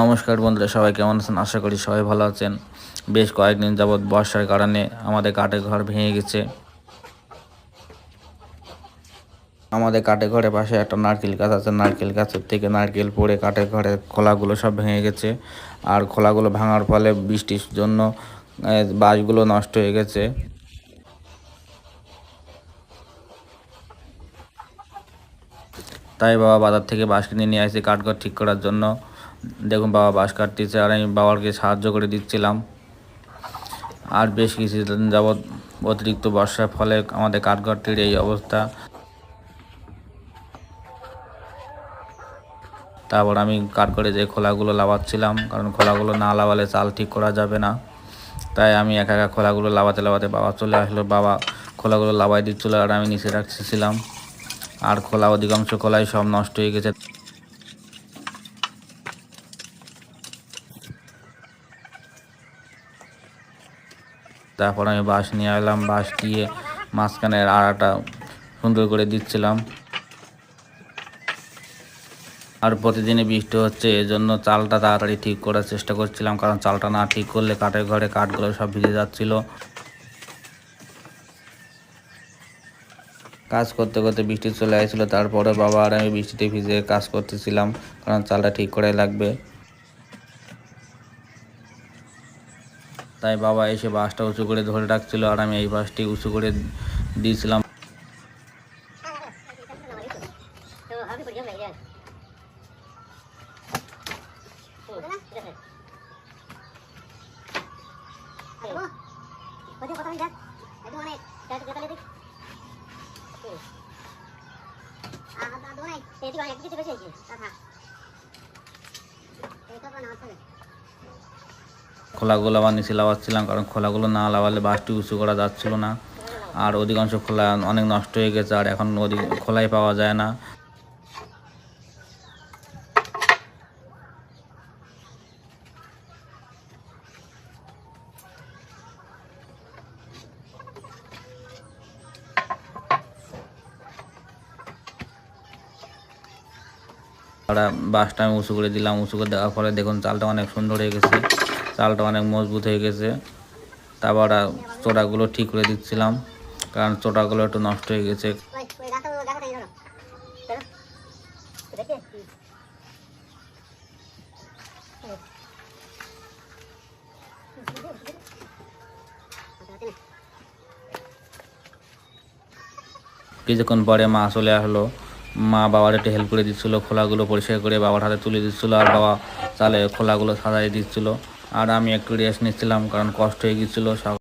নমস্কার বন্ধুরা, সবাই কেমন আছেন? আশা করি সবাই ভালো আছেন। বেশ কয়েকদিন যাবৎ বর্ষার কারণে আমাদের কাঠের ঘর ভেঙে গেছে। আমাদের কাঠের ঘরের পাশে একটা নারকেল গাছ আছে, নারকেল গাছের থেকে নারকেল পড়ে কাঠের ঘরের খোলাগুলো সব ভেঙে গেছে। আর খোলাগুলো ভাঙার ফলে বৃষ্টির জন্য বাঁশগুলো নষ্ট হয়ে গেছে। তাই বাবা বাজার থেকে বাঁশ কিনে নিয়ে আসছে কাঠঘর ঠিক করার জন্য। দেখুন বাবা বাঁশ কাটতেছে আর আমি বাবাকে সাহায্য করে দিচ্ছিলাম। আর বেশ কিছুদিন যাবৎ অতিরিক্ত বর্ষার ফলে আমাদের কাঠঘরটির এই অবস্থা। তারপর আমি কাঠঘরে যে খোলাগুলো লাগাচ্ছিলাম, কারণ খোলাগুলো না লাগালে চাল ঠিক করা যাবে না। তাই আমি একা একা খোলাগুলো লাগাতে বাবা চলে আসলো। বাবা খোলাগুলো লাগাই দিচ্ছিলো আর আমি নিচে রাখছিলাম। আর খোলা অধিকাংশ খোলাই সব নষ্ট হয়ে গেছে। তারপর আমি বাঁশ নিয়ে এলাম, বাঁশ দিয়ে মাঝখানের আড়াটা সুন্দর করে দিচ্ছিলাম। আর প্রতিদিনই বৃষ্টি হচ্ছে, এজন্য চালটা তাড়াতাড়ি ঠিক করার চেষ্টা করছিলাম, কারণ চালটা না ঠিক করলে কাঠের ঘরে কাঠগুলো সব ভিজে যাচ্ছিল। কাজ করতে করতে বৃষ্টি চলে আসছিলো, তারপরে বাবা আর আমি বৃষ্টিতে ভিজে কাজ করতেছিলাম, কারণ চালটা ঠিক করাই লাগবে। তাই বাবা এসে বাঁশটা উঁচু করে ধরে রাখছিল আর আমি এই বাঁশটি উঁচু করে দিয়েছিলাম। খোলাগুলো আবার নিচে লাগাচ্ছিলাম, কারণ খোলাগুলো না লাগালে বাঁশটি উঁচু করা যাচ্ছিল না। আর অধিকাংশ খোলা অনেক নষ্ট হয়ে গেছে, আর এখন খোলাই পাওয়া যায় না। বাঁশটা আমি উঁচু করে দিলাম, উঁচু করে দেওয়ার ফলে দেখুন চালটা অনেক সুন্দর হয়ে গেছে, চালটা অনেক মজবুত হয়ে গেছে। তারপর চোড়াগুলো ঠিক করে দিচ্ছিলাম, কারণ চোড়াগুলো একটু নষ্ট হয়ে গেছে। কিছুক্ষণ পরে মা চলে আসলো। মা বাবার একটু হেল্প করে দিচ্ছিলো, খোলাগুলো পরিষ্কার করে বাবার হাতে তুলে দিচ্ছিলো, আর বাবা চালে খোলাগুলো সাজাই দিচ্ছিলো। আর আমি একটু রেস্ট নিচ্ছিলাম, কারণ কষ্ট হয়ে গেছিলো।